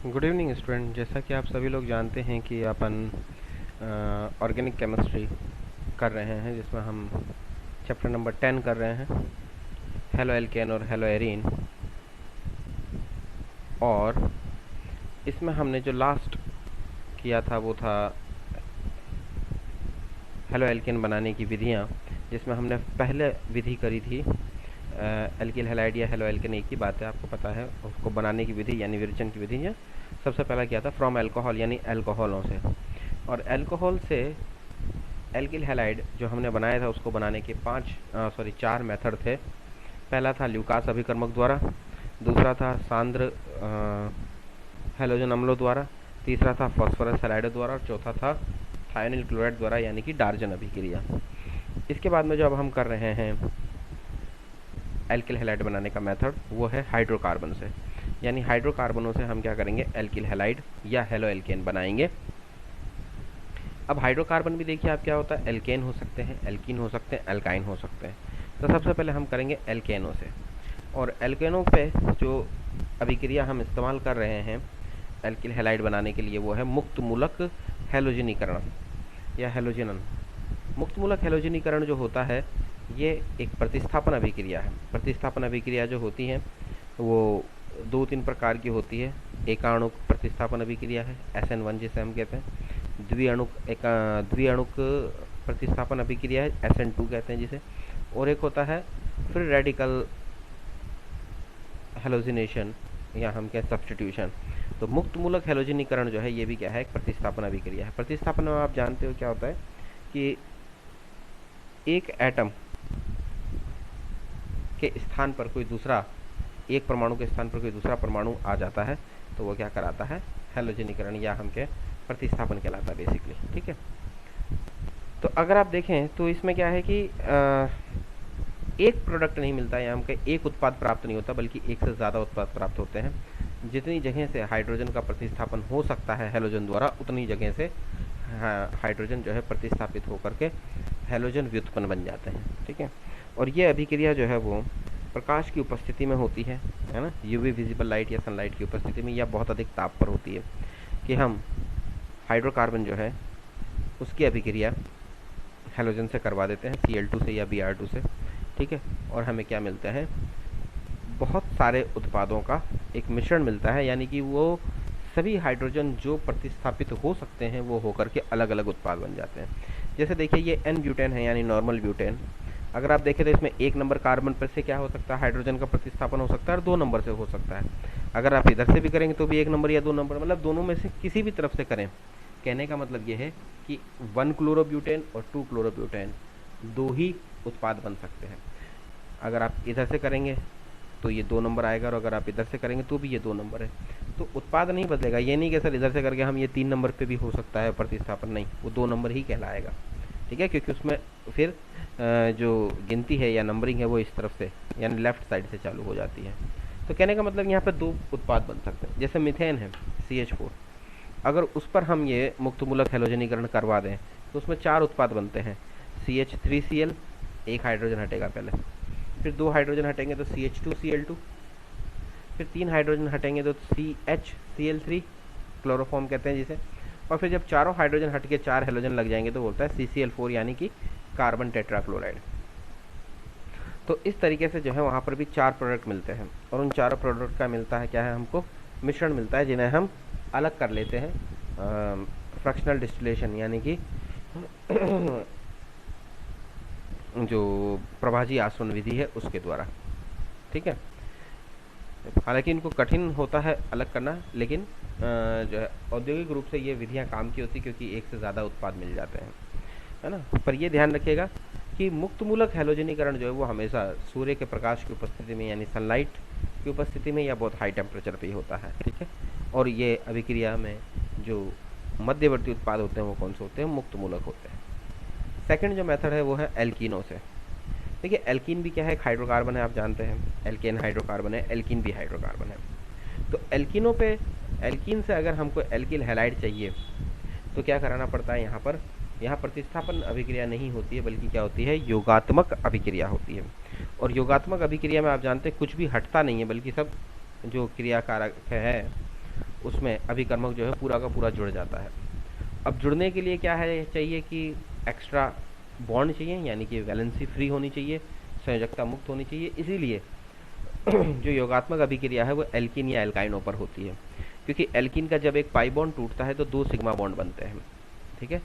Good evening student. जैसा कि आप सभी लोग जानते हैं कि अपन ऑर्गेनिक केमिस्ट्री कर रहे हैं, जिसमें हम चैप्टर नंबर 10 कर रहे हैं, हेलो एल्केन और हेलो एरीन। और इसमें हमने जो लास्ट किया था वो था हेलो एल्केन बनाने की विधियाँ, जिसमें हमने पहले विधि करी थी एल्किल हैलाइड या हेलो एल्केन, एक ही बात है, आपको पता है। उसको बनाने की विधि यानी विरेचन की विधि है, सबसे पहला किया था फ्रॉम अल्कोहल यानी अल्कोहलों से। और अल्कोहल से एल्किल हैलाइड जो हमने बनाया था उसको बनाने के चार मेथड थे। पहला था ल्यूकास अभिकर्मक द्वारा, दूसरा था सांद्र हैलोजन अम्लों द्वारा, तीसरा था फास्फोरस हैलाइड द्वारा, और चौथा था थायोनिल क्लोराइड द्वारा यानी कि डार्जन अभिक्रिया। इसके बाद में जो अब हम कर रहे हैं एल्किल हैलाइड बनाने का मेथड, वो है हाइड्रोकार्बन से, यानी हाइड्रोकार्बनों से हम क्या करेंगे, एल्किल हैलाइड या हेलो एल्केन बनाएंगे। अब हाइड्रोकार्बन भी देखिए आप क्या होता है, एल्केन हो सकते हैं, एल्कीन हो सकते हैं, एल्काइन हो सकते हैं। तो सबसे पहले हम करेंगे एल्केनों से। और एल्केनों पे जो अभिक्रिया हम इस्तेमाल कर रहे हैं एल्किल हैलाइड बनाने के लिए, वो है मुक्त मूलक हैलोजनीकरण या हैलोजनन। मुक्त मूलक हैलोजनीकरण जो होता है ये एक प्रतिस्थापन अभिक्रिया है। प्रतिस्थापन अभिक्रिया जो होती है वो दो तीन प्रकार की होती है। एकाणुक प्रतिस्थापन अभिक्रिया है, SN1 जिसे हम कहते हैं। द्विअणुक प्रतिस्थापन अभिक्रिया है, SN2 कहते हैं जिसे। और एक होता है फ्री रेडिकल हेलोजिनेशन या हम कहें सब्स्टिट्यूशन। तो मुक्त मूलक हेलोजनीकरण जो है ये भी क्या है, एक प्रतिस्थापन अभिक्रिया है। प्रतिस्थापन में आप जानते हो क्या होता है कि एक एटम के स्थान पर कोई दूसरा, एक परमाणु के स्थान पर कोई दूसरा परमाणु आ जाता है, तो वो क्या कराता है, हेलोजनीकरण या हम कहें प्रतिस्थापन कहलाता है बेसिकली। ठीक है। तो अगर आप देखें तो इसमें क्या है कि एक प्रोडक्ट नहीं मिलता है, हम कहें एक उत्पाद प्राप्त नहीं होता, बल्कि एक से ज़्यादा उत्पाद प्राप्त होते हैं। जितनी जगह से हाइड्रोजन का प्रतिस्थापन हो सकता है हेलोजन द्वारा, उतनी जगह से हाइड्रोजन जो है प्रतिस्थापित होकर के हेलोजन व्युत्पन्न बन जाते हैं। ठीक है। और ये अभिक्रिया जो है वो प्रकाश की उपस्थिति में होती है ना, यूवी विजिबल लाइट या सनलाइट की उपस्थिति में, या बहुत अधिक ताप पर होती है कि हम हाइड्रोकार्बन जो है उसकी अभिक्रिया हेलोजन से करवा देते हैं, Cl2 से या Br2 से। ठीक है। और हमें क्या मिलता है, बहुत सारे उत्पादों का एक मिश्रण मिलता है, यानी कि वो सभी हाइड्रोजन जो प्रतिस्थापित हो सकते हैं वो होकर के अलग अलग उत्पाद बन जाते हैं। जैसे देखिए ये N ब्यूटेन है यानी नॉर्मल ब्यूटेन। अगर आप देखें तो इसमें एक नंबर कार्बन पर से क्या हो सकता है, हाइड्रोजन का प्रतिस्थापन हो सकता है, और 2 नंबर से हो सकता है। अगर आप इधर से भी करेंगे तो भी 1 नंबर या 2 नंबर, मतलब दोनों में से किसी भी तरफ से करें। कहने का मतलब ये है कि 1 क्लोरोब्यूटेन और 2 क्लोरोब्यूटेन दो ही उत्पाद बन सकते हैं। अगर आप इधर से करेंगे तो ये 2 नंबर आएगा, और अगर आप इधर से करेंगे तो भी ये 2 नंबर है। तो उत्पाद नहीं बदलेगा। ये नहीं कि सर इधर से करके हम ये 3 नंबर पे भी हो सकता है प्रतिस्थापन, नहीं, वो 2 नंबर ही कहलाएगा। ठीक है, क्योंकि उसमें फिर जो गिनती है या नंबरिंग है वो इस तरफ से यानी लेफ्ट साइड से चालू हो जाती है। तो कहने का मतलब यहाँ पर 2 उत्पाद बन सकते हैं। जैसे मिथेन है CH4, अगर उस पर हम ये मुक्त मूलक हैलोजनीकरण करवा दें तो उसमें 4 उत्पाद बनते हैं, CH3Cl, एक हाइड्रोजन हटेगा पहले, फिर 2 हाइड्रोजन हटेंगे तो CH2Cl2, फिर 3 हाइड्रोजन हटेंगे तो CHCl3, क्लोरोफॉर्म कहते हैं जिसे। और फिर जब चारों हाइड्रोजन हट के 4 हेलोजन लग जाएंगे तो बोलता है CCl4 यानी कि कार्बन टेट्राक्लोराइड। तो इस तरीके से जो है वहाँ पर भी 4 प्रोडक्ट मिलते हैं, और उन चारों प्रोडक्ट का मिलता है क्या है, हमको मिश्रण मिलता है, जिन्हें हम अलग कर लेते हैं फ्रैक्शनल डिस्टिलेशन यानी कि जो प्रभाजी आसवन विधि है उसके द्वारा। ठीक है। हालांकि इनको कठिन होता है अलग करना, लेकिन जो है औद्योगिक रूप से ये विधियां काम की होती, क्योंकि एक से ज़्यादा उत्पाद मिल जाते हैं, है ना। पर ये ध्यान रखिएगा कि मुक्त मूलक हैलोजनीकरण जो है वो हमेशा सूर्य के प्रकाश की उपस्थिति में यानी सनलाइट की उपस्थिति में या बहुत हाई टेम्परेचर पे ही होता है। ठीक है। और ये अभिक्रिया में जो मध्यवर्ती उत्पाद होते हैं वो कौन से होते हैं, मुक्त मूलक होते हैं। सेकंड जो मेथड है वो है एल्कीनों से। देखिए एल्कीन भी क्या है, एक हाइड्रोकार्बन है, आप जानते हैं एल्केन हाइड्रोकार्बन है, एल्कीन भी हाइड्रोकार्बन है। तो एल्कीनों पे, एल्कीन से अगर हमको एल्किल हैलाइड चाहिए तो क्या कराना पड़ता है, यहाँ प्रतिस्थापन अभिक्रिया नहीं होती है, बल्कि क्या होती है, योगात्मक अभिक्रिया होती है। और योगात्मक अभिक्रिया में आप जानते हैं कुछ भी हटता नहीं है, बल्कि सब जो क्रियाकारक है उसमें अभिकर्मक जो है पूरा का पूरा जुड़ जाता है। अब जुड़ने के लिए क्या है चाहिए कि एक्स्ट्रा बॉन्ड चाहिए, यानी कि वैलेंसी फ्री होनी चाहिए, संयोजकता मुक्त होनी चाहिए। इसीलिए जो योगात्मक अभिक्रिया है वो एल्कीन या एल्काइनों पर होती है, क्योंकि एल्कीन का जब एक पाई बॉन्ड टूटता है तो 2 सिग्मा बॉन्ड बनते हैं। ठीक है,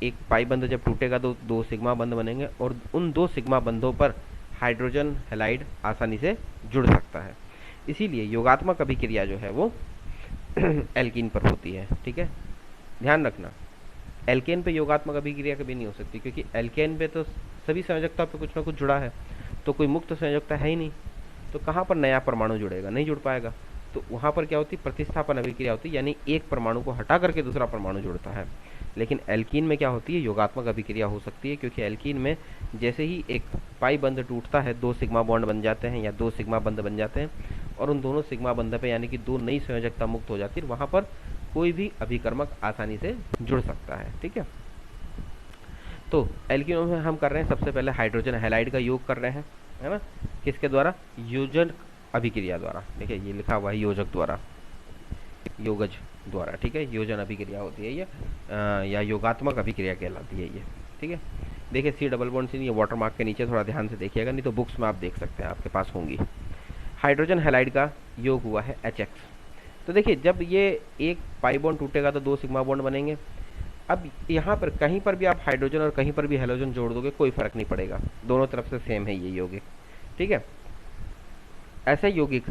एक पाई बंध जब टूटेगा तो 2 सिग्मा बंध बनेंगे, और उन 2 सिग्मा बंधों पर हाइड्रोजन हैलाइड आसानी से जुड़ सकता है। इसीलिए योगात्मक अभिक्रिया जो है वो एल्कीन पर होती है। ठीक है, ध्यान रखना, एल्केन पे योगात्मक अभिक्रिया कभी नहीं हो सकती, क्योंकि एल्केन पे तो सभी संयोजकता पे कुछ ना कुछ जुड़ा है, तो कोई मुक्त संयोजकता है ही नहीं, तो कहाँ पर नया परमाणु जुड़ेगा, नहीं जुड़ पाएगा। तो वहाँ पर क्या होती है, प्रतिस्थापन अभिक्रिया होती है, यानी एक परमाणु को हटा करके दूसरा परमाणु जुड़ता है। लेकिन एल्कीन में क्या होती है, योगात्मक अभिक्रिया हो सकती है, क्योंकि एल्कीन में जैसे ही एक पाई बंध टूटता है 2 सिग्मा बॉन्ड बन जाते हैं या 2 सिग्मा बंध बन जाते हैं, और उन दोनों सिग्मा बंध पे यानी कि 2 नई संयोजकता मुक्त हो जाती है, वहाँ पर कोई भी अभिकर्मक आसानी से जुड़ सकता है। ठीक है, तो एल्कीनों में हम कर रहे हैं सबसे पहले हाइड्रोजन हैलाइड का योग कर रहे हैं, है ना, किसके द्वारा, योजन अभिक्रिया द्वारा। देखिए ये लिखा हुआ है योजक द्वारा, योगज द्वारा। ठीक है, योजन अभिक्रिया होती है ये, या योगात्मक अभिक्रिया कहलाती है ये। ठीक है, देखिए सी डबल बॉन्ड सी, ये वाटर मार्क के नीचे थोड़ा ध्यान से देखिएगा, नहीं तो बुक्स में आप देख सकते हैं, आपके पास होंगी। हाइड्रोजन हैलाइड का योग हुआ है HX। तो देखिए जब ये एक पाई बॉन्ड टूटेगा तो 2 सिग्मा बॉन्ड बनेंगे। अब यहाँ पर कहीं पर भी आप हाइड्रोजन और कहीं पर भी हेलोजन जोड़ दोगे कोई फर्क नहीं पड़ेगा, दोनों तरफ से सेम है ये यौगिक। ठीक है, ऐसा यौगिक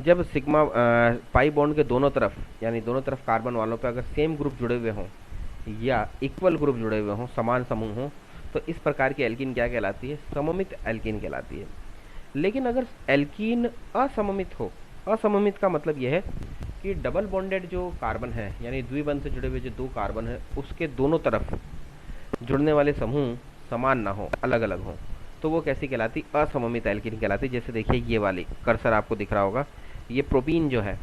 जब सिग्मा पाई बॉन्ड के दोनों तरफ, यानी दोनों तरफ कार्बन वालों पे अगर सेम ग्रुप जुड़े हुए हों या इक्वल ग्रुप जुड़े हुए हों, समान समूह हों, तो इस प्रकार की एल्कीन क्या कहलाती है, सममित एल्कीन कहलाती है। लेकिन अगर एल्कीन असममित हो, असममित का मतलब यह है कि डबल बॉन्डेड जो कार्बन है, यानी द्विबंध से जुड़े हुए जो 2 कार्बन है, उसके दोनों तरफ जुड़ने वाले समूह समान ना हो, अलग अलग हो, तो वो कैसी कहलाती, असममित एल्कीन कहलाती। जैसे देखिए ये वाली कर्सर आपको दिख रहा होगा, ये प्रोपीन जो है,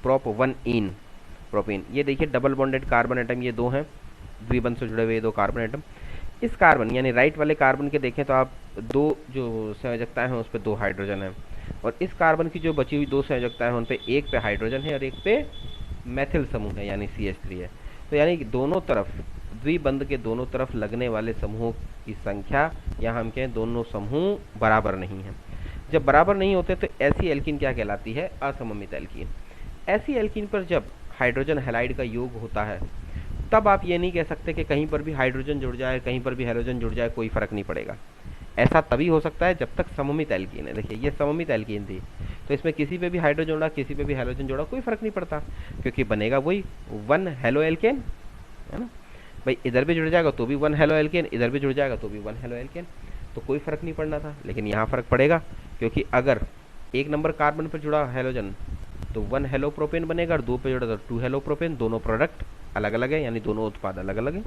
प्रोप 1 इन प्रोपीन, ये देखिए डबल बॉन्डेड कार्बन एटम, ये 2 हैं द्विबंध से जुड़े हुए 2 कार्बन एटम। इस कार्बन यानी राइट वाले कार्बन के देखें तो आप 2 जो संयोजकताएं हैं उस पर 2 हाइड्रोजन है, और इस कार्बन की जो बची हुई 2 संयोजकताएं हैं उन पे एक पे हाइड्रोजन है और एक पे मेथिल समूह है, यानी CH3 है। तो यानी कि दोनों तरफ, द्विबंध के दोनों तरफ लगने वाले समूहों की संख्या, या हम कहें दोनों समूह बराबर नहीं है। जब बराबर नहीं होते तो ऐसी एल्कीन क्या कहलाती है, असममित एल्कीन। ऐसी एल्कीन पर जब हाइड्रोजन हैलाइड का योग होता है तब आप ये नहीं कह सकते कि कहीं पर भी हाइड्रोजन जुड़ जाए, कहीं पर भी हेलोजन जुड़ जाए, कोई फर्क नहीं पड़ेगा। ऐसा तभी हो सकता है जब तक सममित एल्कीन है। देखिए ये सममित एल्कीन थी, तो इसमें किसी पे भी हाइड्रोजन जोड़ा, किसी पे भी हेलोजन जोड़ा, कोई फर्क नहीं पड़ता, क्योंकि बनेगा वही 1 हेलो एल्केन, है ना भाई। इधर भी जुड़ जाएगा तो भी 1 हेलो एल्केन, इधर भी जुड़ जाएगा तो भी 1 हेलो एल्केन, तो कोई फर्क नहीं पड़ना था। लेकिन यहाँ फर्क पड़ेगा, क्योंकि अगर 1 नंबर कार्बन पर जुड़ा हेलोजन तो 1 हेलो प्रोपेन बनेगा, और 2 पे जुड़ा तो 2 हेलो प्रोपेन, दोनों प्रोडक्ट अलग अलग है, यानी दोनों उत्पाद अलग अलग है।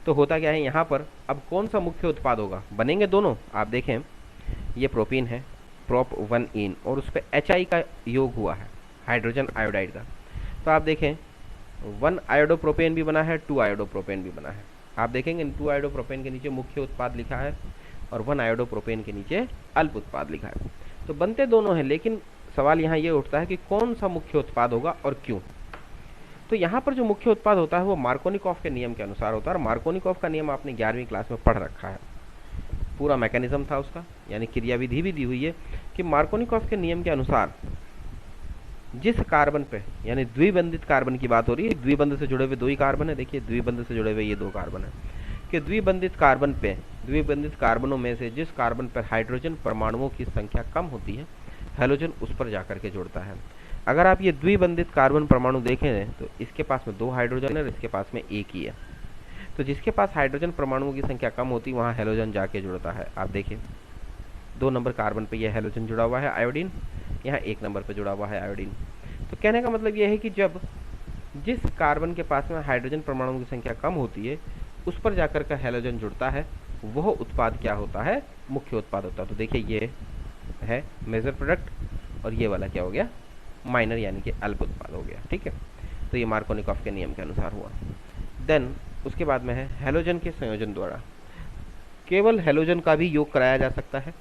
तो होता क्या है यहाँ पर, अब कौन सा मुख्य उत्पाद होगा, बनेंगे दोनों। आप देखें ये प्रोपीन है, प्रोप 1 इन, और उस पर HI का योग हुआ है, हाइड्रोजन आयोडाइड का। तो आप देखें 1 आयोडोप्रोपेन भी बना है, 2 आयोडोप्रोपेन भी बना है। आप देखेंगे 2 आयोडोप्रोपेन के नीचे मुख्य उत्पाद लिखा है और 1 आयोडोप्रोपेन के नीचे अल्प उत्पाद लिखा है। तो बनते दोनों हैं, लेकिन सवाल यहाँ ये उठता है कि कौन सा मुख्य उत्पाद होगा और क्यों। तो यहाँ पर जो मुख्य उत्पाद होता है वो मार्कोनिकॉफ के नियम के अनुसार होता है, और मार्कोनिकॉफ का नियम आपने 11वीं क्लास में पढ़ रखा है, पूरा मैकेनिज्म था उसका, यानी क्रियाविधि भी दी हुई है कि मार्कोनिकॉफ के नियम के अनुसार जिस कार्बन पे, यानी द्विबंधित कार्बन की बात हो रही है, द्विबंध से जुड़े हुए 2 ही कार्बन है, देखिए द्विबंध से जुड़े हुए ये 2 कार्बन है, कि द्विबंधित कार्बन पे, द्विबंधित कार्बनों में से जिस कार्बन पर हाइड्रोजन परमाणुओं की संख्या कम होती है, हेलोजन उस पर जाकर के जुड़ता है। अगर आप ये द्विबंधित कार्बन परमाणु देखें तो इसके पास में 2 हाइड्रोजन है और इसके पास में 1 ही है। तो जिसके पास हाइड्रोजन परमाणुओं की संख्या कम होती है वहाँ हेलोजन जाके जुड़ता है। आप देखिए 2 नंबर कार्बन पे यह हेलोजन जुड़ा हुआ है आयोडीन, यहाँ 1 नंबर पे जुड़ा हुआ है आयोडीन। तो कहने का मतलब यह है कि जब जिस कार्बन के पास में हाइड्रोजन परमाणुओं की संख्या कम होती है उस पर जाकर का हेलोजन जुड़ता है, वह उत्पाद क्या होता है, मुख्य उत्पाद होता है। तो देखिए ये है मेजर प्रोडक्ट और ये वाला क्या हो गया, माइनर, यानी कि अल्प उत्पाद हो गया। ठीक है, तो ये मार्कोनिकॉफ के नियम के अनुसार हुआ। देन उसके बाद में है हेलोजन के संयोजन द्वारा। केवल हेलोजन का भी योग कराया जा सकता है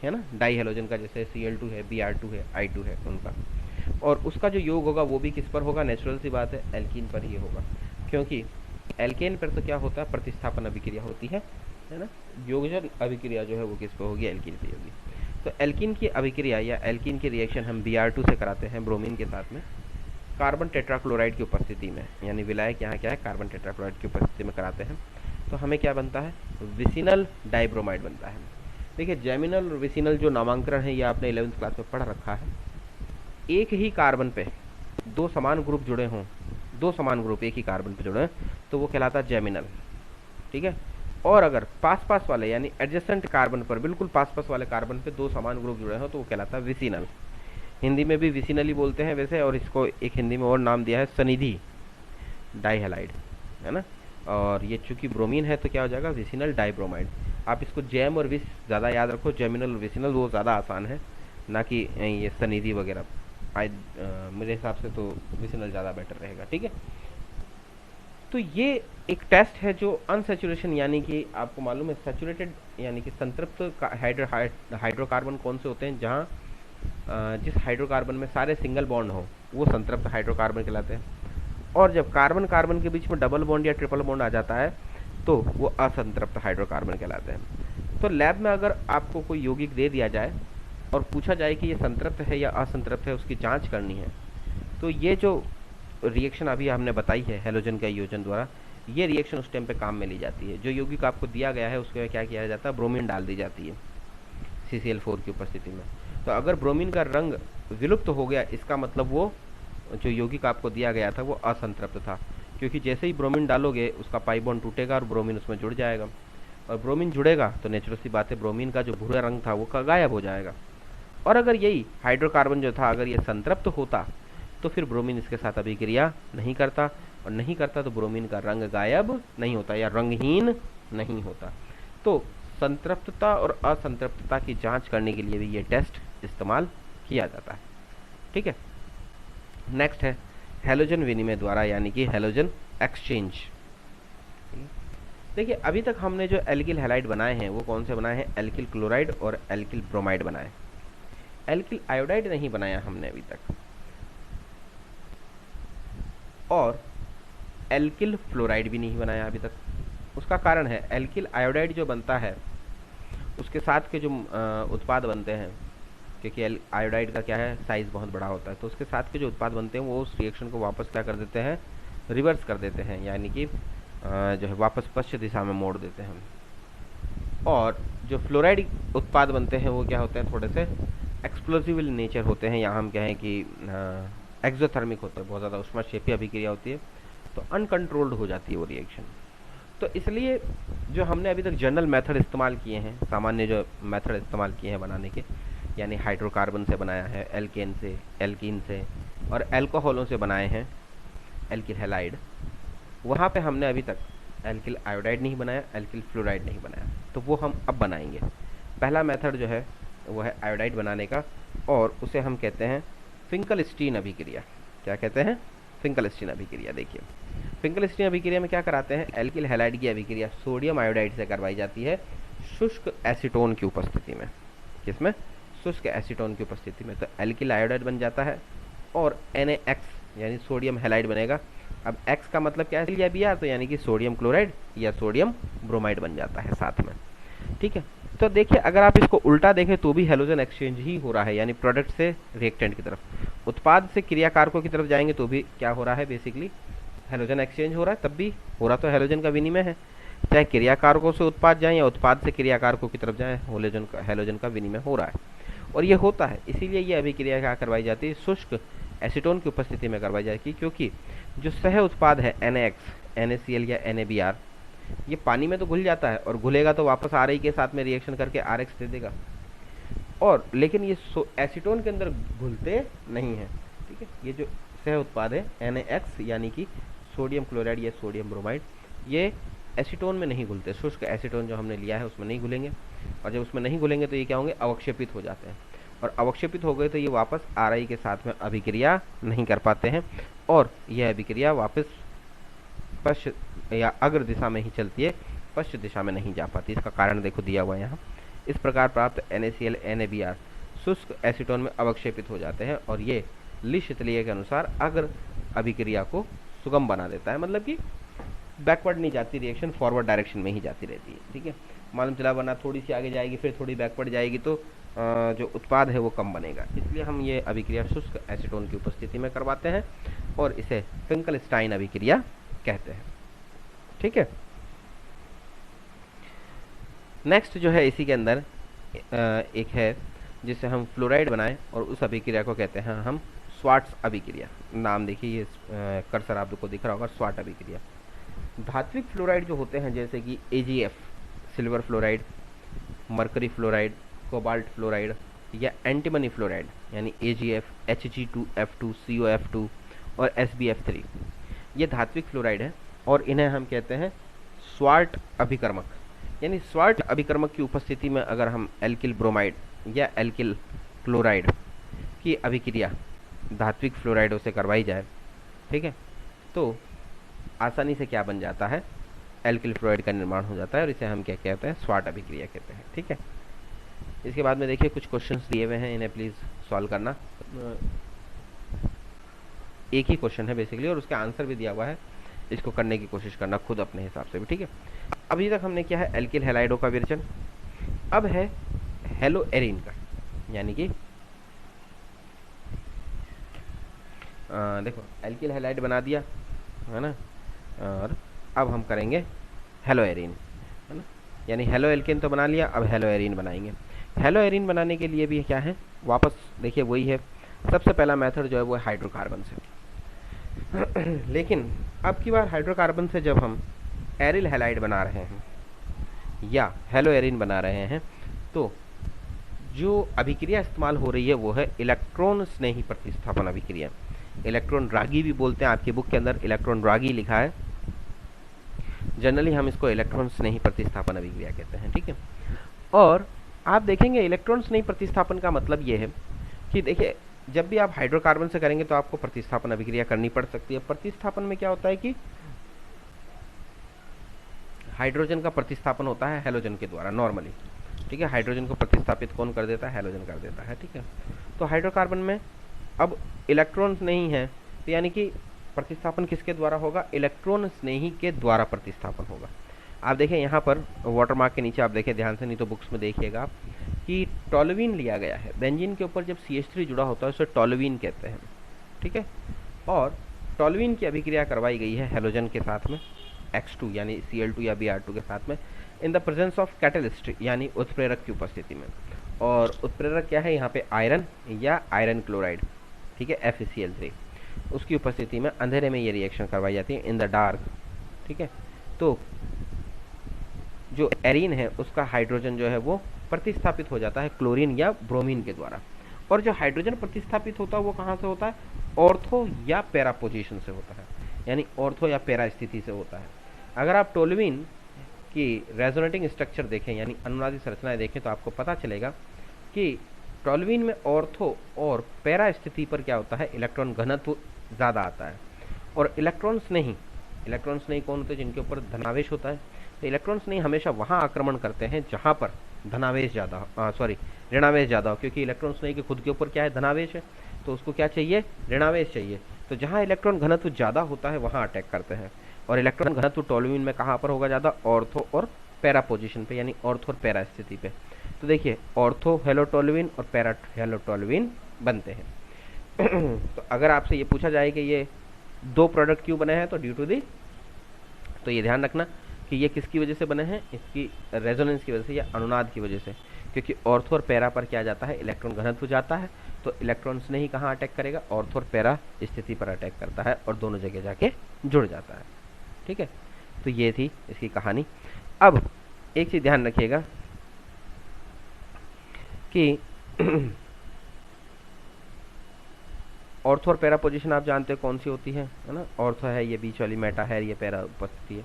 ना, डाई हेलोजन का, जैसे Cl2 है, Br2 है, I2 है उनका। और उसका जो योग होगा वो भी किस पर होगा, नेचुरल सी बात है, एल्कीन पर ही होगा, क्योंकि एल्केन पर तो क्या होता है, प्रतिस्थापन अभिक्रिया होती है ना। योगजन अभिक्रिया जो है वो किस पर होगी, एल्कीन पर होगी। तो एल्कीन की अभिक्रिया या एल्कीन की रिएक्शन हम Br2 से कराते हैं ब्रोमीन के साथ में कार्बन टेट्राक्लोराइड की उपस्थिति में, यानी विलायक यहाँ क्या है, कार्बन टेट्राक्लोराइड की उपस्थिति में कराते हैं। तो हमें क्या बनता है, विसिनल डाइब्रोमाइड बनता है। देखिए जैमिनल और विसिनल जो नामांकन है ये आपने 11th क्लास में पढ़ रखा है। एक ही कार्बन पे दो समान ग्रुप जुड़े हों, दो समान ग्रुप एक ही कार्बन पे जुड़े हैं तो वो कहलाता है जैमिनल, ठीक है। और अगर पास पास वाले यानी एडजेसेंट कार्बन पर, बिल्कुल पास पास वाले कार्बन पे दो समान ग्रुप जुड़े हो तो वो कहलाता है विसिनल। हिंदी में भी विसिनल ही बोलते हैं वैसे, और इसको एक हिंदी में और नाम दिया है सनिधि डाइहैलाइड, है ना। और ये चूंकि ब्रोमीन है तो क्या हो जाएगा, विसिनल डाइब्रोमाइड। आप इसको जैम और विस ज़्यादा याद रखो, जैमिनल और विसिनल वो ज़्यादा आसान है, ना कि ये सनिधि वगैरह। मेरे हिसाब से तो विसिनल ज़्यादा बेटर रहेगा, ठीक है। तो ये एक टेस्ट है जो अनसैचुरेशन, यानी कि आपको मालूम है सैचुरेटेड यानी कि संतृप्त हाइड्रोकार्बन कौन से होते हैं, जहाँ जिस हाइड्रोकार्बन में सारे सिंगल बॉन्ड हो वो संतृप्त हाइड्रोकार्बन कहलाते हैं। और जब कार्बन कार्बन के बीच में डबल बॉन्ड या ट्रिपल बॉन्ड आ जाता है तो वो असंतृप्त हाइड्रोकार्बन कहलाते हैं। तो लैब में अगर आपको कोई यौगिक दे दिया जाए और पूछा जाए कि ये संतृप्त है या असंतृप्त है, उसकी जांच करनी है, तो ये जो रिएक्शन अभी हमने बताई है हैलोजन के आयोजन द्वारा, ये रिएक्शन उस टाइम पे काम में ली जाती है। जो यौगिक आपको दिया गया है उसके क्या किया जाता है, ब्रोमीन डाल दी जाती है CCl4 की उपस्थिति में। तो अगर ब्रोमीन का रंग विलुप्त हो गया, इसका मतलब वो जो यौगिक आपको दिया गया था वो असंतृप्त था, क्योंकि जैसे ही ब्रोमीन डालोगे उसका पाई बॉन्ड टूटेगा और ब्रोमीन उसमें जुड़ जाएगा, और ब्रोमीन जुड़ेगा तो नेचुरल सी बात है ब्रोमीन का जो भूरा रंग था वो गायब हो जाएगा। और अगर यही हाइड्रोकार्बन जो था अगर ये संतृप्त होता तो फिर ब्रोमीन इसके साथ अभिक्रिया नहीं करता, और नहीं करता तो ब्रोमीन का रंग गायब नहीं होता या रंगहीन नहीं होता। तो संतृप्तता और असंतृप्तता की जांच करने के लिए भी ये टेस्ट इस्तेमाल किया जाता है, ठीक है। नेक्स्ट है हैलोजन विनिमय द्वारा, यानी कि हैलोजन एक्सचेंज। देखिए अभी तक हमने जो एल्किल हैलाइड बनाए हैं वो कौन से बनाए हैं, एल्किल क्लोराइड और एल्किल ब्रोमाइड बनाए। एल्किल आयोडाइड नहीं बनाया हमने अभी तक, और एल्किल फ्लोराइड भी नहीं बनाया अभी तक। उसका कारण है एल्किल आयोडाइड जो बनता है उसके साथ के जो उत्पाद बनते हैं, क्योंकि आयोडाइड का क्या है, साइज़ बहुत बड़ा होता है, तो उसके साथ के जो उत्पाद बनते हैं वो उस रिएक्शन को वापस क्या कर देते हैं, रिवर्स कर देते हैं, यानी कि जो है वापस पश्चिम दिशा में मोड़ देते हैं। और जो फ्लोराइड उत्पाद बनते हैं वो क्या होते हैं, थोड़े से एक्सप्लोजिव नेचर होते हैं, या हम कहें कि एक्सोथर्मिक होते हैं, बहुत ज़्यादा ऊष्माक्षेपी अभिक्रिया होती है, तो अनकंट्रोल्ड हो जाती है वो रिएक्शन। तो इसलिए जो हमने अभी तक जनरल मेथड इस्तेमाल किए हैं, सामान्य जो मेथड इस्तेमाल किए हैं बनाने के, यानी हाइड्रोकार्बन से बनाया है, एल्केन से, एल्कीन से और एल्कोहलों से बनाए हैं एल्किल हैलाइड, वहाँ पे हमने अभी तक एल्किल आयोडाइड नहीं बनाया, एल्किल फ्लोराइड नहीं बनाया, तो वो हम अब बनाएंगे। पहला मेथड जो है वो है आयोडाइड बनाने का, और उसे हम कहते हैं फिंकलस्टीन अभिक्रिया। क्या कहते हैं, फिंकलस्टीन अभिक्रिया। देखिए फिंकलस्टीन अभिक्रिया में क्या कराते हैं, एल्किल हैलाइड की अभिक्रिया सोडियम आयोडाइड से करवाई जाती है शुष्क एसीटोन की उपस्थिति में। किसमें, शुष्क एसीटोन की उपस्थिति में। तो एल्किल आयोडाइड बन जाता है और NaX यानी सोडियम हैलाइड बनेगा। अब X का मतलब क्या है लिया भी यार, तो यानी कि सोडियम क्लोराइड या सोडियम ब्रोमाइड बन जाता है साथ में, ठीक है। तो देखिए अगर आप इसको उल्टा देखें तो भी हैलोजन एक्सचेंज ही हो रहा है, यानी प्रोडक्ट से रिएक्टेंट की तरफ, उत्पाद से क्रियाकारकों की तरफ जाएंगे तो भी क्या हो रहा है, बेसिकली हैलोजन एक्सचेंज हो रहा है, तब भी हो रहा तो हैलोजन का विनिमय है। चाहे क्रियाकारकों से उत्पाद जाएं या उत्पाद से क्रियाकारकों की तरफ जाएं, हैलोजन का विनिमय हो रहा है। और ये होता है, इसीलिए ये अभिक्रिया क्या करवाई जाती है, शुष्क एसीटोन की उपस्थिति में करवाई जाएगी, क्योंकि जो सह उत्पाद है NaX, NaCl या NaBr, ये पानी में तो घुल जाता है, और घुलेगा तो वापस RI के साथ में रिएक्शन करके RX दे देगा, और लेकिन ये एसीटोन के अंदर घुलते नहीं हैं, ठीक है। ये जो सह उत्पाद है NaX यानी कि सोडियम क्लोराइड या सोडियम ब्रोमाइड, ये एसीटोन में नहीं घुलते, शुष्क एसीटोन जो हमने लिया है उसमें नहीं घुलेंगे, और जब उसमें नहीं घुलेंगे तो ये क्या होंगे, अवक्षेपित हो जाते हैं, और अवक्षेपित हो गए तो ये वापस RI के साथ में अभिक्रिया नहीं कर पाते हैं, और यह अभिक्रिया वापस पश्चिम या अग्र दिशा में ही चलती है, पश्चिम दिशा में नहीं जा पाती। इसका कारण देखो दिया हुआ है यहाँ। इस प्रकार प्राप्त NaCl NaBr शुष्क एसीटोन में अवक्षेपित हो जाते हैं, और ये ली शीतलीय के अनुसार अगर अभिक्रिया को सुगम बना देता है, मतलब कि बैकवर्ड नहीं जाती रिएक्शन, फॉरवर्ड डायरेक्शन में ही जाती रहती है। ठीक है, मालूम चला, वरना थोड़ी सी आगे जाएगी फिर थोड़ी बैकवर्ड जाएगी तो जो उत्पाद है वो कम बनेगा। इसलिए हम ये अभिक्रिया शुष्क एसीटोन की उपस्थिति में करवाते हैं और इसे फिंकलस्टाइन अभिक्रिया कहते हैं। ठीक है, नेक्स्ट जो है इसी के अंदर एक है जिससे हम फ्लोराइड बनाएं और उस अभिक्रिया को कहते हैं हम स्वार्ट्स अभिक्रिया। नाम देखिए, ये कर्सर आपको दिख रहा होगा, स्वार्ट अभिक्रिया। धात्विक फ्लोराइड जो होते हैं जैसे कि AgF silver fluoride, mercury fluoride, cobalt fluoride या एंटीमनी फ्लोराइड यानी AgF, Hg2F2, COF2 और SbF3, ये धात्विक फ्लोराइड है और इन्हें हम कहते हैं स्वार्ट अभिकर्मक। यानी स्वार्ट अभिकर्मक की उपस्थिति में अगर हम एल्किल ब्रोमाइड या एल्किल क्लोराइड की अभिक्रिया धात्विक फ्लोराइडों से करवाई जाए, ठीक है, तो आसानी से क्या बन जाता है, एल्किल फ्लोराइड का निर्माण हो जाता है और इसे हम क्या कहते हैं, स्वार्ट अभिक्रिया कहते हैं। ठीक है, इसके बाद में देखिए कुछ क्वेश्चंस दिए हुए हैं, इन्हें प्लीज़ सॉल्व करना। एक ही क्वेश्चन है बेसिकली और उसका आंसर भी दिया हुआ है, इसको करने की कोशिश करना खुद अपने हिसाब से भी। ठीक है, अभी तक हमने किया है एल्किल हैलाइडों का विरचन, अब है हेलो एरिन का, यानी कि देखो एल्किल हैलाइड बना दिया है ना, और अब हम करेंगे हेलो एरिन, है ना, यानी हेलो एल्केन तो बना लिया, अब हेलो एरिन बनाएंगे। हेलो एरिन बनाने के लिए भी क्या है, वापस देखिए वही है, सबसे पहला मेथड जो है वो है हाइड्रोकार्बन से। लेकिन अब की बार हाइड्रोकार्बन से जब हम एरिल हैलाइड बना रहे हैं या हेलो एरिन बना रहे हैं तो जो अभिक्रिया इस्तेमाल हो रही है वो है इलेक्ट्रॉन स्नेही प्रतिस्थापन अभिक्रिया। इलेक्ट्रॉन रागी भी बोलते हैं, आपकी बुक के अंदर इलेक्ट्रॉन रागी लिखा है, जनरली हम इसको इलेक्ट्रॉन स्नेही प्रतिस्थापन अभिक्रिया कहते हैं। ठीक है, और आप देखेंगे इलेक्ट्रॉन स्नेही प्रतिस्थापन का मतलब ये है कि देखिए जब भी आप हाइड्रोकार्बन से करेंगे तो आपको प्रतिस्थापन अभिक्रिया करनी पड़ सकती है। प्रतिस्थापन में क्या होता है कि हाइड्रोजन का प्रतिस्थापन होता है हैलोजन के द्वारा नॉर्मली। ठीक है, हाइड्रोजन को प्रतिस्थापित कौन कर देता है, हैलोजन कर देता है। ठीक है, तो हाइड्रोकार्बन में अब इलेक्ट्रॉन्स नहीं है तो यानी कि प्रतिस्थापन किसके द्वारा होगा, इलेक्ट्रॉन स्नेही के द्वारा प्रतिस्थापन होगा। आप देखें यहाँ पर वाटरमार्क के नीचे आप देखें ध्यान से, नहीं तो बुक्स में देखिएगा आप कि टोल्यूइन लिया गया है। बेंजीन के ऊपर जब CH3 जुड़ा होता है उसे टोल्यूइन कहते हैं। ठीक है, और टोल्यूइन की अभिक्रिया करवाई गई है हैलोजन के साथ में X2 यानी Cl2 या Br2 के साथ में in the presence of catalyst यानी उत्प्रेरक की उपस्थिति में। और उत्प्रेरक क्या है, यहाँ पे आयरन या आयरन क्लोराइड, ठीक है, FeCl3, उसकी उपस्थिति में अंधेरे में ये रिएक्शन करवाई जाती है इन द डार्क। ठीक है, तो जो एरीन है उसका हाइड्रोजन जो है वो प्रतिस्थापित हो जाता है क्लोरीन या ब्रोमीन के द्वारा, और जो हाइड्रोजन प्रतिस्थापित होता है वो कहाँ से होता है, ऑर्थो या पैरा पोजीशन से होता है, यानी ऑर्थो या पैरा स्थिति से होता है। अगर आप टोल्यूइन की रेजोनेटिंग स्ट्रक्चर देखें यानी अनुनादी संरचनाएं देखें तो आपको पता चलेगा कि टोल्यूइन में ऑर्थो और पैरा स्थिति पर क्या होता है, इलेक्ट्रॉन घनत्व ज़्यादा आता है, और इलेक्ट्रॉन्स नहीं कौन होते, जिनके ऊपर धनावेश होता है। तो इलेक्ट्रॉन्स नहीं हमेशा वहाँ आक्रमण करते हैं जहाँ पर धनावेश ज़्यादा ऋणावेश ज़्यादा हो, क्योंकि इलेक्ट्रॉन्स नहीं के खुद के ऊपर क्या है, धनावेश है, तो उसको क्या चाहिए, ऋणावेश चाहिए। तो जहाँ इलेक्ट्रॉन घनत्व ज़्यादा होता है वहाँ अटैक करते हैं, और इलेक्ट्रॉन घनत्व टोल्यूइन में कहाँ पर होगा ज़्यादा, ऑर्थो और पैरा पोजीशन पे, यानी ऑर्थो और पैरा स्थिति पे। तो देखिए ऑर्थो हेलो टोल्यूइन और पैरा हेलो टोल्यूइन बनते हैं। तो अगर आपसे ये पूछा जाए कि ये दो प्रोडक्ट क्यों बने हैं तो ड्यू टू दी, तो ये ध्यान रखना कि ये किसकी वजह से बने हैं, इसकी रेजोनेंस की वजह से या अनुनाद की वजह से, क्योंकि ऑर्थो और पैरा पर क्या जाता है, इलेक्ट्रॉन घनत्व जाता है, तो इलेक्ट्रॉन्स नहीं कहाँ अटैक करेगा, ऑर्थो और पैरा स्थिति पर अटैक करता है और दोनों जगह जाके जुड़ जाता है। ठीक है, तो ये थी इसकी कहानी। अब एक चीज़ ध्यान रखिएगा कि ऑर्थो और पैरा पोजीशन आप जानते हैं कौन सी होती है ना, ऑर्थो है ये बीच वाली, मेटा है ये पैरा उपस्थिति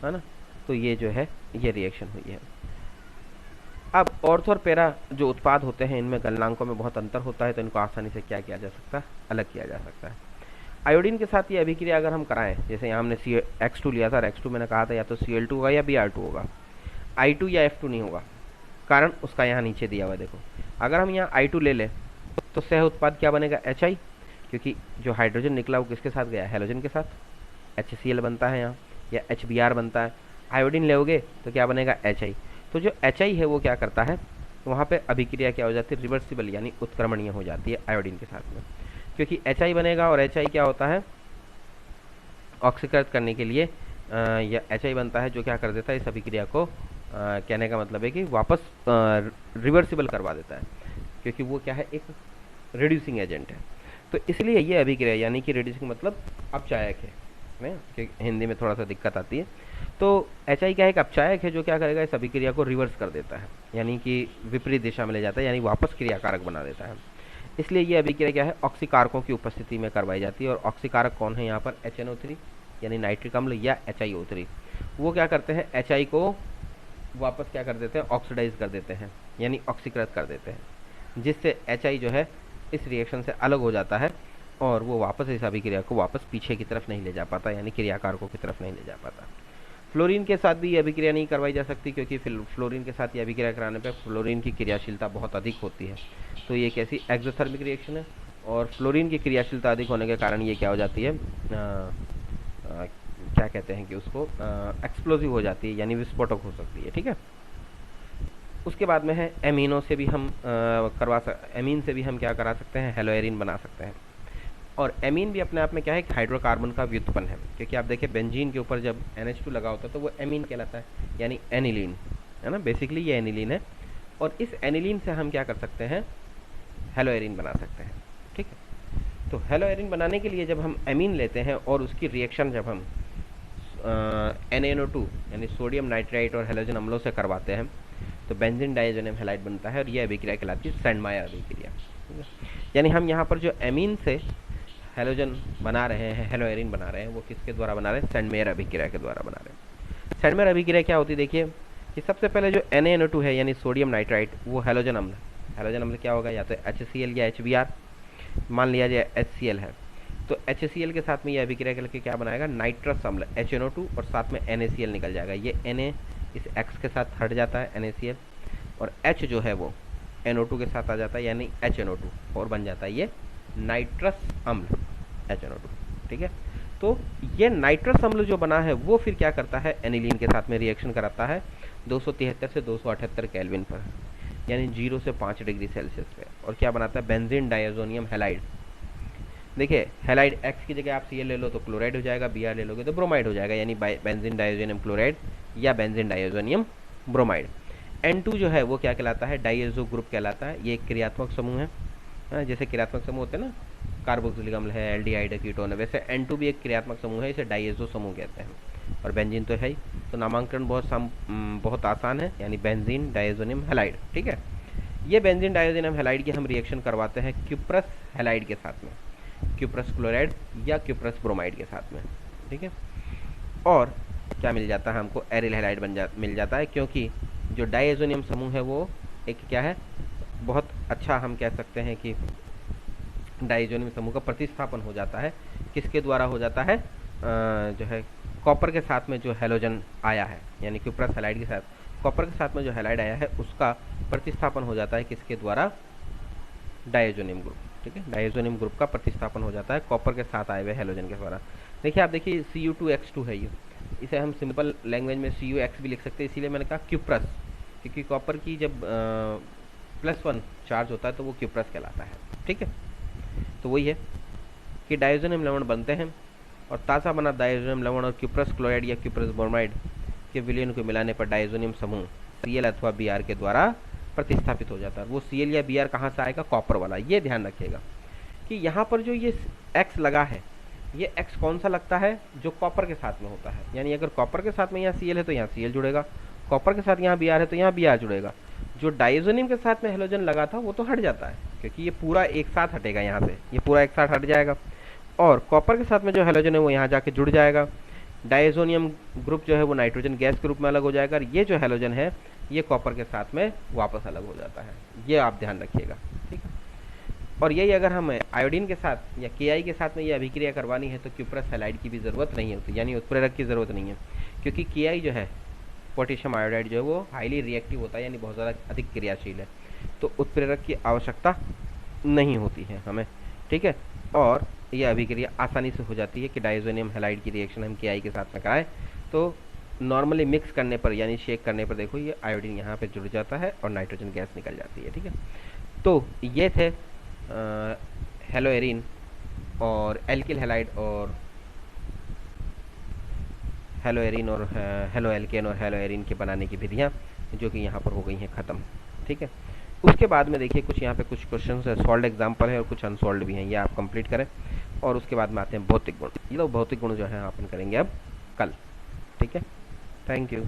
है ना, तो ये जो है ये रिएक्शन हुई है। अब ऑर्थो और पैरा जो उत्पाद होते हैं इनमें गलनांकों में बहुत अंतर होता है, तो इनको आसानी से क्या किया जा सकता है, अलग किया जा सकता है। आयोडीन के साथ ये अभिक्रिया अगर हम कराएं, जैसे यहाँ हमने X2 लिया था, X2 मैंने कहा था या तो Cl2 होगा या Br2 होगा, I2 या F2 नहीं होगा, कारण उसका यहाँ नीचे दिया हुआ है। देखो अगर हम यहाँ I2 ले लें तो सह उत्पाद क्या बनेगा, HI, क्योंकि जो हाइड्रोजन निकला वो किसके साथ गया, हैलोजन के साथ, HCl बनता है यहाँ, या HBr बनता है। आयोडीन लोगे तो क्या बनेगा, HI। तो जो HI है वो क्या करता है, वहाँ पे अभिक्रिया क्या हो जाती है, रिवर्सिबल यानी उत्क्रमणीय हो जाती है आयोडीन के साथ में, क्योंकि HI बनेगा और HI क्या होता है, ऑक्सीकृत करने के लिए या HI बनता है जो क्या कर देता है इस अभिक्रिया को, कहने का मतलब है कि वापस रिवर्सिबल करवा देता है, क्योंकि वो क्या है, एक रिड्यूसिंग एजेंट है। तो इसलिए ये अभिक्रिया यानी कि रिड्यूसिंग मतलब अपचायक है ना, कि हिंदी में थोड़ा सा दिक्कत आती है। तो HI क्या है, एक अपचायक है जो क्या करेगा, इस अभिक्रिया को रिवर्स कर देता है, यानी कि विपरीत दिशा में ले जाता है, यानी वापस क्रियाकारक बना देता है। इसलिए ये अभिक्रिया क्या है, ऑक्सीकारकों की उपस्थिति में करवाई जाती है। और ऑक्सीकारक कौन है यहाँ पर, HNO3 यानी नाइट्रिक अम्ल या HiO3। वो क्या करते हैं, HI को वापस क्या कर देते हैं, ऑक्सीडाइज कर देते हैं, यानी ऑक्सीकृत कर देते हैं, जिससे HI जो है इस रिएक्शन से अलग हो जाता है और वो वापस इस अभिक्रिया को वापस पीछे की तरफ नहीं ले जा पाता, यानी क्रियाकारकों की तरफ नहीं ले जा पाता। फ्लोरीन के साथ भी ये अभिक्रिया नहीं करवाई जा सकती, क्योंकि फ्लोरीन के साथ ये अभिक्रिया कराने पर फ्लोरीन की क्रियाशीलता बहुत अधिक होती है। तो ये कैसी एक्सोथर्मिक रिएक्शन है, और फ्लोरीन की क्रियाशीलता अधिक होने के कारण ये क्या हो जाती है, क्या कहते हैं कि उसको एक्सप्लोजिव हो जाती है, यानी विस्फोटक हो सकती है। ठीक है, उसके बाद में है एमीनों से भी हम एमीन से भी हम क्या करा सकते हैं, हेलोएरिन बना सकते हैं। और एमीन भी अपने आप में क्या है, हाइड्रोकार्बन का व्युत्पन्न है, क्योंकि आप देखिए बेंजीन के ऊपर जब NH2 लगा होता है तो वो एमीन कहलाता है, यानी एनिलीन है ना, बेसिकली ये एनिलीन है। और इस एनिलीन से हम क्या कर सकते हैं, हेलोएरिन बना सकते हैं। ठीक है, तो हेलोएरिन बनाने के लिए जब हम एमीन लेते हैं और उसकी रिएक्शन जब हम NaNO2 यानी सोडियम नाइट्राइट और हेलोजन अम्लों से करवाते हैं तो बेंजीन डाइएजोनियम हैलाइड बनता है, और यह अभिक्रिया कहलाती है सैंडमायर अभिक्रिया। यानी हम यहाँ पर जो एमीन से हेलोजन बना रहे हैं, हेलोएरिन बना रहे हैं, वो किसके द्वारा बना रहे हैं, सैंडमायर अभिक्रिया के द्वारा बना रहे हैं। सैंडमायर अभिक्रिया क्या होती है, देखिए कि सबसे पहले जो NaNO2 है यानी सोडियम नाइट्राइट, वो हेलोजन अम्ल क्या होगा, या तो HCl या HBr, मान लिया जाए HCl है, तो HCl के साथ में ये अभिक्रिया करके क्या बनाएगा, नाइट्रस अम्ल HNO2, और साथ में NaCl निकल जाएगा। ये Na इस X के साथ हट जाता है NaCl, और H जो है वो NO2 के साथ आ जाता है, यानी HNO2, और बन जाता है ये नाइट्रस अम्ल HNO2। ठीक है, तो ये नाइट्रस अम्ल जो बना है वो फिर क्या करता है, एनिलीन के साथ में रिएक्शन कराता है 273 से 278 केल्विन पर, यानी 0 से 5 डिग्री सेल्सियस पे, और क्या बनाता है, बेंजीन डाइएजोनियम हैलाइड। देखिए हैलाइड X की जगह आप Cl ले लो तो क्लोराइड हो जाएगा, Br ले लोगे तो ब्रोमाइड हो जाएगा, यानी बेंजीन डाइएजोनियम क्लोराइड या बेंजीन डाइएजोनियम ब्रोमाइड। N2 जो है वो क्या कहलाता है, डाइएजो ग्रुप कहलाता है। ये एक क्रियात्मक समूह है, जैसे क्रियात्मक समूह होते हैं ना, कार्बोक्सिलिक अम्ल है, एल्डिहाइड है, कीटोन है, वैसे N2 भी एक क्रियात्मक समूह है, इसे डाइएजो समूह कहते हैं। और बेंजीन तो है ही, तो नामांकन बहुत आसान है, यानी बेंजीन डाइएजोनियम हैलाइड। ठीक है, ये बेंजीन डाइएजोनियम हैलाइड की हम रिएक्शन करवाते हैं क्यूप्रस हैलाइड के साथ में, क्यूप्रस क्लोराइड या क्यूप्रस ब्रोमाइड के साथ में। ठीक है, और क्या मिल जाता है हमको, एरिल हैलाइड मिल जाता है, क्योंकि जो डाइएजोनियम समूह है वो एक क्या है, बहुत अच्छा हम कह सकते हैं कि डाइएजोनियम समूह का प्रतिस्थापन हो जाता है, किसके द्वारा हो जाता है, जो है कॉपर के साथ में जो हेलोजन आया है, यानी क्यूप्रस हैलाइड के साथ कॉपर के साथ में जो हैलाइड आया है उसका प्रतिस्थापन हो जाता है किसके द्वारा, डाइएजोनियम ग्रुप। ठीक है, डाइएजोनियम ग्रुप का प्रतिस्थापन हो जाता है कॉपर के साथ आए हुए हेलोजन के द्वारा। देखिए आप देखिए Cu2X2 है ये, इसे हम सिंपल लैंग्वेज में CuX भी लिख सकते हैं, इसीलिए मैंने कहा क्यूप्रस, क्योंकि कॉपर की जब +1 चार्ज होता है तो वो क्यूप्रस कहलाता है। ठीक है, तो वही है कि डाइएजोनियम लवण बनते हैं, और ताज़ा बना डाइएजोनियम लवण और क्यूप्रस क्लोराइड या क्यूप्रस ब्रोमाइड के विलयन को मिलाने पर डाइएजोनियम समूह Cl अथवा Br के द्वारा प्रतिस्थापित हो जाता है। वो Cl या Br कहाँ से आएगा, कॉपर वाला। ये ध्यान रखिएगा कि यहाँ पर जो ये X लगा है, ये X कौन सा लगता है, जो कॉपर के साथ में होता है, यानी अगर कॉपर के साथ में यहाँ Cl है तो यहाँ Cl जुड़ेगा, कॉपर के साथ यहाँ Br है तो यहाँ Br जुड़ेगा। जो डाइएजोनियम के साथ में हेलोजन लगा था वो तो हट जाता है, क्योंकि ये पूरा एक साथ हटेगा, यहाँ से ये पूरा एक साथ हट जाएगा, और कॉपर के साथ में जो हेलोजन है वो यहाँ जाके जुड़ जाएगा। डाइएजोनियम ग्रुप जो है वो नाइट्रोजन गैस ग्रुप में अलग हो जाएगा, और ये जो हेलोजन है ये कॉपर के साथ में वापस अलग हो जाता है। ये आप ध्यान रखिएगा। ठीक है, और यही अगर हमें आयोडीन के साथ या Ki के साथ में ये अभिक्रिया करवानी है तो क्यूप्रस हैलाइड की भी ज़रूरत नहीं होती, यानी उत्प्रेरक की ज़रूरत नहीं है, क्योंकि Ki जो है पोटेशियम आयोडाइड जो है वो हाईली रिएक्टिव होता है, यानी बहुत ज़्यादा अधिक क्रियाशील है, तो उत्प्रेरक की आवश्यकता नहीं होती है हमें। ठीक है। और यह अभिक्रिया आसानी से हो जाती है कि डाइज़ोनियम हैलाइड की रिएक्शन हम के के साथ में कराएं तो नॉर्मली मिक्स करने पर यानी शेक करने पर देखो ये आयोडीन यहाँ पे जुड़ जाता है और नाइट्रोजन गैस निकल जाती है। ठीक है, तो ये थे हेलोएरिन और एल्किल हैलाइड और हेलो एल्केन और हेलोएरिन के बनाने की विधियाँ जो कि यहाँ पर हो गई हैं ख़त्म। ठीक है, उसके बाद में देखिए कुछ यहाँ पे कुछ क्वेश्चन सॉल्व एग्जाम्पल है और कुछ अनसॉल्व भी हैं, ये आप कंप्लीट करें। और उसके बाद में आते हैं भौतिक गुण। ये लोग भौतिक गुण जो है अपन करेंगे अब कल। ठीक है, थैंक यू।